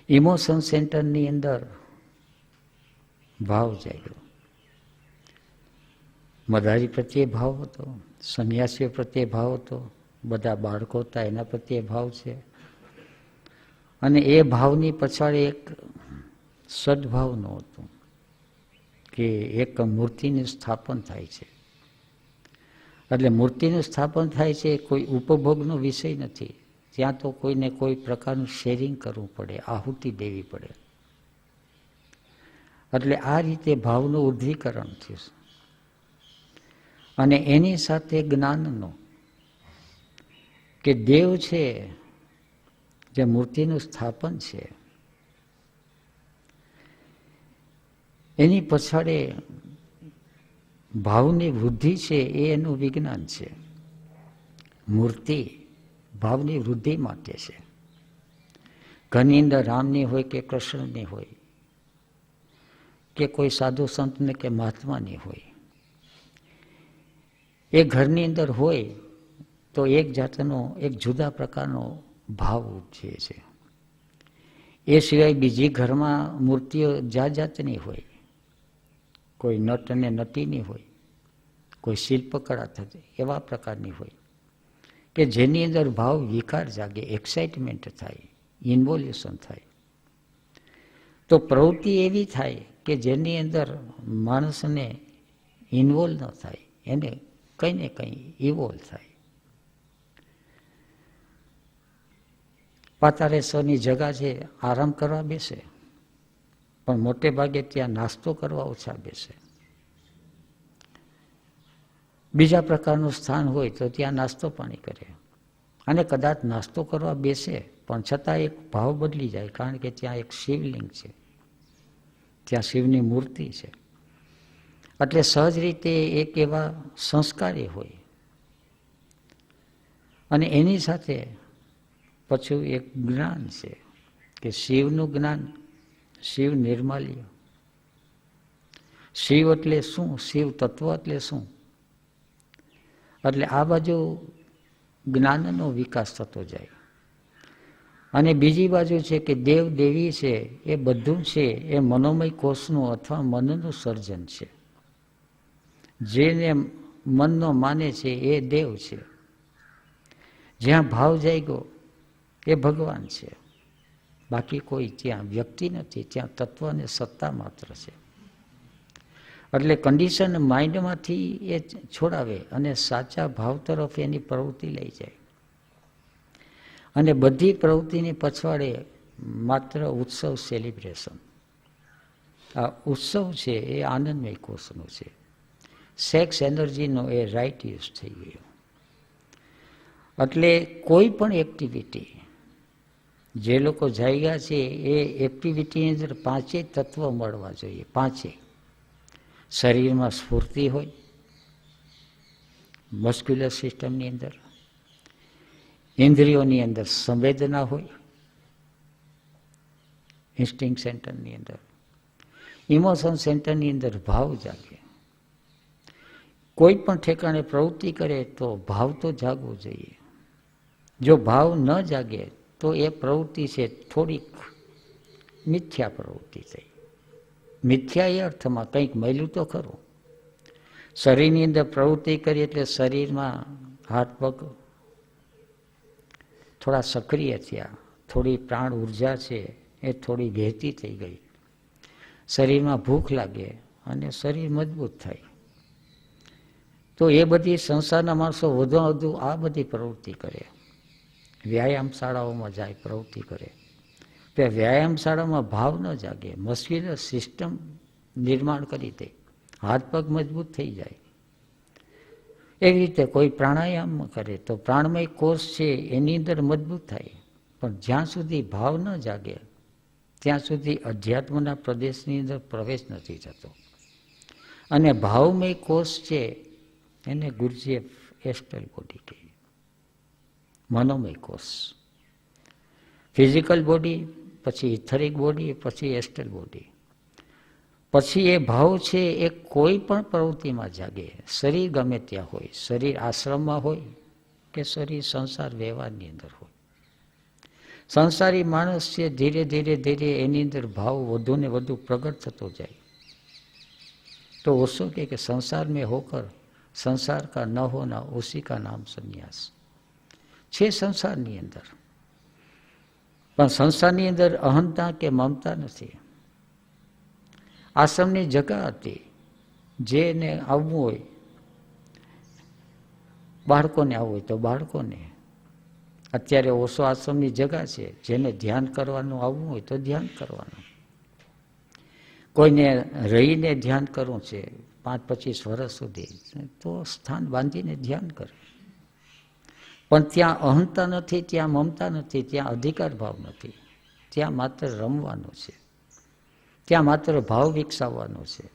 ઇમોશન સેન્ટરની અંદર ભાવ જાગ્યો. મદારી પ્રત્યે ભાવ હતો, સંન્યાસીઓ પ્રત્યે ભાવ હતો, બધા બાળકો હતા એના પ્રત્યે ભાવ છે. અને એ ભાવની પછાડી એક સદભાવનો હતો કે એક મૂર્તિનું સ્થાપન થાય છે. એટલે મૂર્તિનું સ્થાપન થાય છે કોઈ ઉપભોગનો વિષય નથી. ત્યાં તો કોઈને કોઈ પ્રકારનું શેરિંગ કરવું પડે, આહુતિ દેવી પડે. એટલે આ રીતે ભાવનું ઉર્ધ્વીકરણ થયું. અને એની સાથે જ્ઞાનનો કે દેવ છે જે મૂર્તિનું સ્થાપન છે એની પછાડે ભાવની વૃદ્ધિ છે એ એનું વિજ્ઞાન છે. મૂર્તિ ભાવની વૃદ્ધિ માટે છે. ઘરની અંદર રામની હોય કે કૃષ્ણની હોય કે કોઈ સાધુ સંતને કે મહાત્માની હોય, એ ઘરની અંદર હોય તો એક જાતનો એક જુદા પ્રકારનો ભાવ ઉપજે છે. એ સિવાય બીજી ઘરમાં મૂર્તિઓ જાત જાતની હોય, કોઈ નટ અને નટીની હોય, કોઈ શિલ્પકળા થતી એવા પ્રકારની હોય કે જેની અંદર ભાવ વિકાર જાગે, એક્સાઇટમેન્ટ થાય, ઇન્વોલ્યુશન થાય. તો પ્રવૃત્તિ એવી થાય કે જેની અંદર માણસને ઇન્વોલ્વ ન થાય, એને કંઈ ને કંઈ ઇવોલ્વ થાય. પાતાળેશ્વરની જગા છે, આરામ કરવા બેસે, પણ મોટે ભાગે ત્યાં નાસ્તો કરવા ઓછા બેસે. બીજા પ્રકારનું સ્થાન હોય તો ત્યાં નાસ્તો પાણી કરે, અને કદાચ નાસ્તો કરવા બેસે પણ છતાં એક ભાવ બદલી જાય, કારણ કે ત્યાં એક શિવલિંગ છે, ત્યાં શિવની મૂર્તિ છે. એટલે સહજ રીતે એક એવા સંસ્કારી હોય. અને એની સાથે પછી એક જ્ઞાન છે કે શિવનું જ્ઞાન, શિવ નિર્માલ્ય. શિવ એટલે શું? શિવ તત્વ એટલે શું? એટલે આ બાજુ જ્ઞાનનો વિકાસ થતો જાય. અને બીજી બાજુ છે કે દેવ દેવી છે, એ બધું છે એ મનોમય કોષનું અથવા મનનું સર્જન છે. જેને મનનો માને છે એ દેવ છે. જ્યાં ભાવ જાગ્યો એ ભગવાન છે. બાકી કોઈ ત્યાં વ્યક્તિ નથી, ત્યાં તત્વ અને સત્તા માત્ર છે. એટલે કન્ડિશન માઇન્ડમાંથી એ છોડાવે અને સાચા ભાવ તરફ એની પ્રવૃત્તિ લઈ જાય. અને બધી પ્રવૃત્તિની પછવાડે માત્ર ઉત્સવ, સેલિબ્રેશન. આ ઉત્સવ છે એ આનંદમય કોષનો છે. સેક્સ એનર્જીનો એ રાઇટ યુઝ થઈ ગયો. એટલે કોઈ પણ એક્ટિવિટી જે લોકો જાગ્યા છે એ એક્ટિવિટીની અંદર પાંચેય તત્વ મળવા જોઈએ. પાંચેય. શરીરમાં સ્ફૂર્તિ હોય, મસ્ક્યુલર સિસ્ટમની અંદર, ઇન્દ્રિયોની અંદર સંવેદના હોય, ઇન્સ્ટિંગ સેન્ટરની અંદર, ઇમોશન સેન્ટરની અંદર ભાવ જાગે. કોઈ પણ ઠેકાણે પ્રવૃત્તિ કરે તો ભાવ તો જાગવો જોઈએ. જો ભાવ ન જાગે તો એ પ્રવૃત્તિ છે થોડીક મિથ્યા પ્રવૃત્તિ થઈ. મિથ્યા એ અર્થમાં કંઈક મળ્યું તો ખરું. શરીરની અંદર પ્રવૃત્તિ કરી એટલે શરીરમાં હાથ પગ થોડા સક્રિય થયા, થોડી પ્રાણ ઉર્જા છે એ થોડી વહેતી થઈ ગઈ. શરીરમાં ભૂખ લાગે અને શરીર મજબૂત થાય. તો એ બધી સંસારના માણસો વધુ વધુ આ બધી પ્રવૃત્તિ કરે. વ્યાયામ શાળાઓમાં જાય, પ્રવૃત્તિ કરે. તો વ્યાયામ શાળામાં ભાવ ન જાગે, મસ્ક્યુલર સિસ્ટમ નિર્માણ કરી દે, હાથ પગ મજબૂત થઈ જાય. એવી રીતે કોઈ પ્રાણાયામ કરે તો પ્રાણમય કોષ છે એની અંદર મજબૂત થાય. પણ જ્યાં સુધી ભાવ ન જાગે ત્યાં સુધી અધ્યાત્મના પ્રદેશની અંદર પ્રવેશ નથી થતો. અને ભાવમય કોષ છે એને ગુરુજીએ એસ્ટ્રલ બોડી કહી. મનોમય કોષ, ફિઝિકલ બોડી, પછી ઇથરિક બોડી, પછી એસ્ટ્રલ બોડી. પછી એ ભાવ છે એ કોઈ પણ પ્રવૃત્તિમાં જાગે. શરીર ગમે ત્યાં હોય, શરીર આશ્રમમાં હોય કે શરીર સંસાર વ્યવહારની અંદર હોય. સંસારી માણસ છે ધીરે ધીરે ધીરે એની અંદર ભાવ વધુ ને વધુ પ્રગટ થતો જાય. તો ઓશો કે સંસાર મેં હોકર સંસાર કા ન હોના ઉસી કા નામ સંન્યાસ છે સંસારની અંદર. પણ સંસારની અંદર અહંતા કે મમતા નથી. આશ્રમની જગા હતી, જેને આવવું હોય, બાળકોને આવવું હોય તો બાળકોને. અત્યારે ઓશો આશ્રમની જગા છે, જેને ધ્યાન કરવાનું આવવું હોય તો ધ્યાન કરવાનું. કોઈને રહીને ધ્યાન કરવું છે 5-25 વર્ષ સુધી, તો સ્થાન બાંધીને ધ્યાન કરે. પણ ત્યાં અહંતા નથી, ત્યાં મમતા નથી, ત્યાં અધિકાર ભાવ નથી. ત્યાં માત્ર રમવાનું છે, ત્યાં માત્ર ભાવ વિકસાવવાનો છે.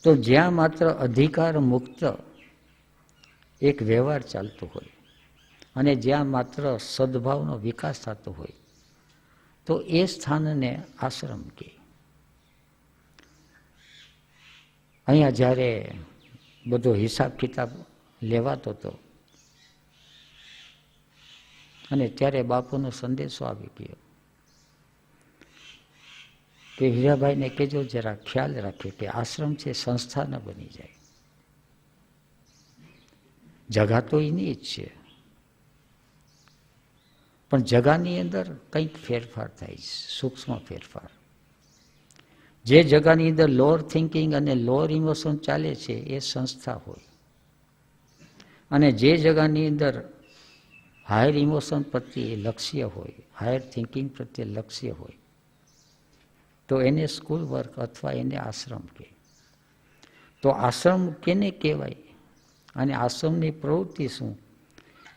તો જ્યાં માત્ર અધિકાર મુક્ત એક વ્યવહાર ચાલતો હોય અને જ્યાં માત્ર સદભાવનો વિકાસ થતો હોય તો એ સ્થાનને આશ્રમ કહે. અહીંયા જ્યારે બધો હિસાબ કિતાબ લેવાતો હતો અને ત્યારે બાપુનો સંદેશો આવી ગયો કે હીરાભાઈને કહેજો જરા ખ્યાલ રાખે કે આશ્રમ છે સંસ્થા ન બની જાય. જગા તો એની જ છે, પણ જગાની અંદર કંઈક ફેરફાર થાય છે, સૂક્ષ્મ ફેરફાર. જે જગાની અંદર લોઅર થિંકિંગ અને લોઅર ઇમોશન ચાલે છે એ સંસ્થા હોય, અને જે જગાની અંદર હાયર ઇમોશન પ્રત્યે લક્ષ્ય હોય, હાયર થિંકિંગ પ્રત્યે લક્ષ્ય હોય, તો એને સ્કૂલ વર્ક અથવા એને આશ્રમ કહે. તો આશ્રમ કેને કહેવાય અને આશ્રમની પ્રવૃત્તિ શું?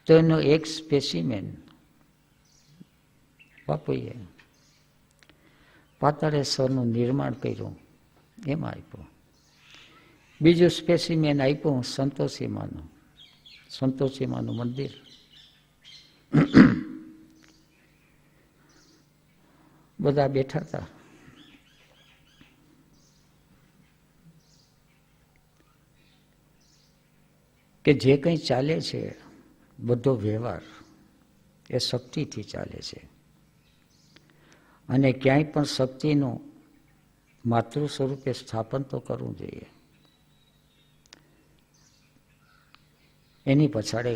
તો એનો એક સ્પેસિમેન બાપુએ પાતાળેશ્વરનું નિર્માણ કર્યું એમાં આપ્યું. બીજું સ્પેસિમેન આપ્યું સંતોષીમાનું, સંતોષીમાનું મંદિર. બધા બેઠા હતા. કે જે કંઈ ચાલે છે બધો વ્યવહાર એ શક્તિથી ચાલે છે, અને ક્યાંય પણ શક્તિનું માતૃ સ્વરૂપે સ્થાપન તો કરવું જોઈએ. એની પછાડે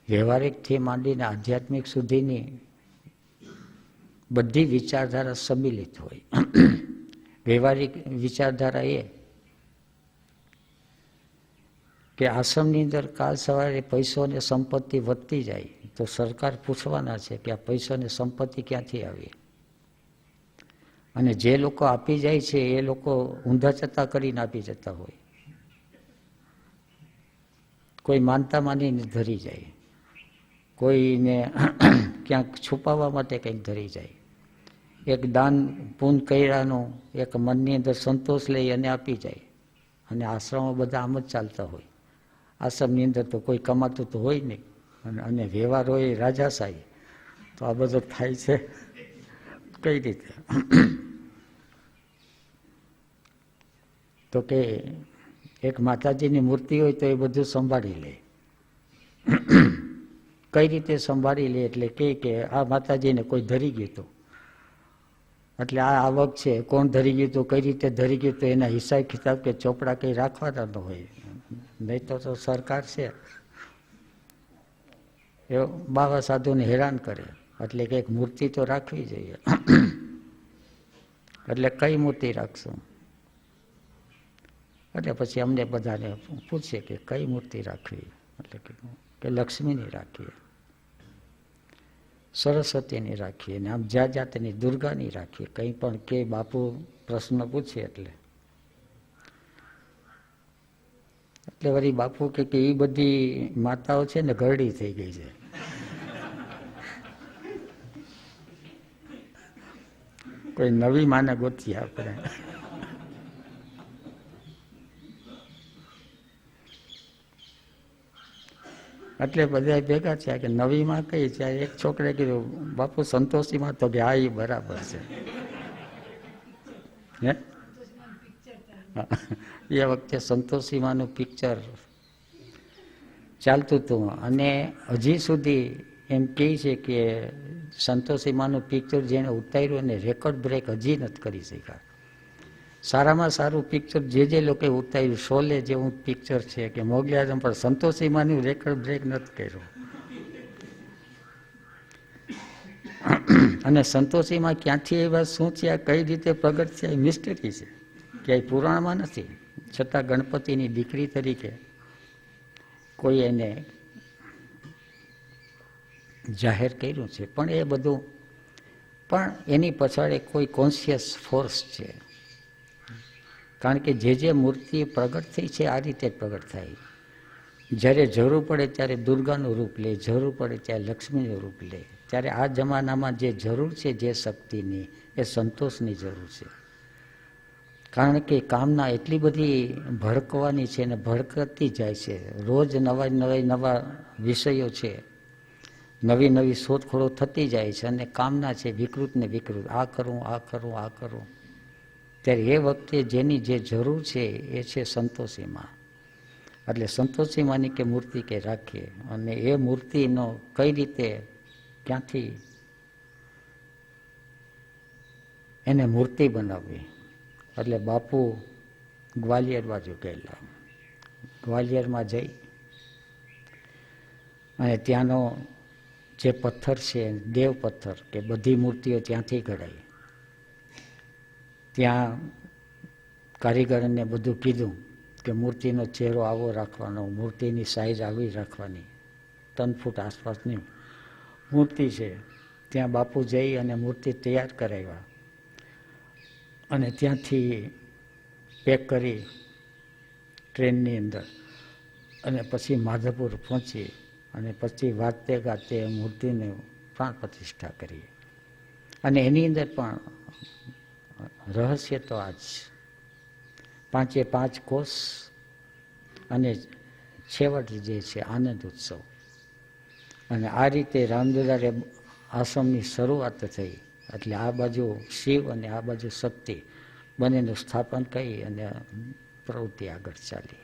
વ્યવહારિકથી માંડીને આધ્યાત્મિક સુધીની બધી વિચારધારા સંમિલિત હોય. વ્યવહારિક વિચારધારા એ કે આશ્રમની અંદર કાલ સવારે પૈસો અને સંપત્તિ વધતી જાય તો સરકાર પૂછવાના છે કે આ પૈસો અને સંપત્તિ ક્યાંથી આવી. અને જે લોકો આપી જાય છે એ લોકો ઊંધા ચતા કરીને આપી જતા હોય. કોઈ માનતા માનીને ધરી જાય, કોઈને ક્યાંક છુપાવવા માટે કંઈક ધરી જાય. એક દાન પૂન કર્યાનો એક મનની અંદર સંતોષ લઈ અને આપી જાય. અને આશ્રમો બધા આમ જ ચાલતા હોય. આશ્રમની અંદર તો કોઈ કમાતું તો હોય નહીં, અને વ્યવહાર હોય રાજાશાહી. તો આ બધું થાય છે કઈ રીતે? તો કે એક માતાજીની મૂર્તિ હોય તો એ બધું સંભાળી લે. કઈ રીતે સંભાળી લે? એટલે કે આ માતાજીને કોઈ ધરી ગયું હતું, એટલે આ આવક છે કોણ ધરી ગયું હતું, કઈ રીતે ધરી ગયું હતું, એના હિસાબ કિતાબ કે ચોપડા કંઈ રાખવાના ન હોય. નહીં તો સરકાર છે એ બાવા સાધુને હેરાન કરે, એટલે કે એક મૂર્તિ તો રાખવી જોઈએ. એટલે કઈ મૂર્તિ રાખશું? એટલે પછી અમને બધાને પૂછે કે કઈ મૂર્તિ રાખવી? એટલે કે લક્ષ્મીની રાખીએ, સરસ્વતીની રાખીએ, ને આમ જ્યાં જાતની દુર્ગાની રાખીએ. કંઈ પણ કે બાપુ પ્રશ્ન પૂછે એટલે વળી બાપુ કે એ બધી માતાઓ છે ને ઘરડી થઈ ગઈ છે. કોઈ નવી માને ગોતીએ આપણે. એટલે બધા ભેગા થયા કે નવી માં કઈ છે? એક છોકરે કીધું બાપુ સંતોષી માં. તો કે હા એ બરાબર છે. હે એ વખતે સંતોષી માનું પિક્ચર ચાલતું હતું, અને હજી સુધી એમ કહે છે કે સંતોષી માનું પિક્ચર જેને ઉતાર્યું એને રેકોર્ડ બ્રેક હજી નથી કરી શક્યા. સારામાં સારું પિક્ચર જે લોકો ઉતાર્યું, શોલે જેવું પિક્ચર છે કે મોગલી આઝમ, પણ સંતોષી માનું રેકોર્ડ બ્રેક નથી કર્યું. અને સંતોષીમાં ક્યાંથી એવા શું છે, કઈ રીતે પ્રગટ છે, એ મિસ્ટરી છે, ક્યાંય પુરાણમાં નથી. છતાં ગણપતિની દીકરી તરીકે કોઈ એને જાહેર કર્યું છે. પણ એ બધું પણ એની પછાડે કોઈ કોન્શિયસ ફોર્સ છે. કારણ કે જે મૂર્તિ પ્રગટ થઈ છે આ રીતે પ્રગટ થાય. જ્યારે જરૂર પડે ત્યારે દુર્ગાનું રૂપ લે, જરૂર પડે ત્યારે લક્ષ્મીનું રૂપ લે. ત્યારે આ જમાનામાં જે જરૂર છે જે શક્તિની, એ સંતોષની જરૂર છે. કારણ કે કામના એટલી બધી ભડકવાની છે ને ભડકતી જાય છે. રોજ નવા વિષયો છે, નવી નવી શોધખોળો થતી જાય છે, અને કામના છે વિકૃત ને વિકૃત. આ કરું, આ કરું, આ કરું. ત્યારે એ વખતે જેની જે જરૂર છે એ છે સંતોષીમાં. એટલે સંતોષીમાંની કે મૂર્તિ કે રાખીએ, અને એ મૂર્તિનો કઈ રીતે, ક્યાંથી એને મૂર્તિ બનાવવી. એટલે બાપુ ગ્વાલિયર બાજુ ગયેલા. ગ્વાલિયરમાં જઈ અને ત્યાંનો જે પથ્થર છે દેવ પથ્થર, કે બધી મૂર્તિઓ ત્યાંથી ઘડાઈ. ત્યાં કારીગરને બધું કીધું કે મૂર્તિનો ચહેરો આવો રાખવાનો, મૂર્તિની સાઈઝ આવી રાખવાની, 3 ફૂટ આસપાસની મૂર્તિ છે. ત્યાં બાપુ જઈ અને મૂર્તિ તૈયાર કરાવ્યા અને ત્યાંથી પેક કરી ટ્રેનની અંદર અને પછી માધવપુર પહોંચી અને પછી વાતે ગાતે મૂર્તિને પ્રાણ પ્રતિષ્ઠા કરી. અને એની અંદર પણ રહસ્ય તો આ જ 5 કોષ અને છેવટ જે છે આનંદ ઉત્સવ. અને આ રીતે રામદુલારે આશ્રમની શરૂઆત થઈ. એટલે આ બાજુ શિવ અને આ બાજુ શક્તિ બંનેનું સ્થાપન કરી અને પ્રવૃત્તિ આગળ ચાલી.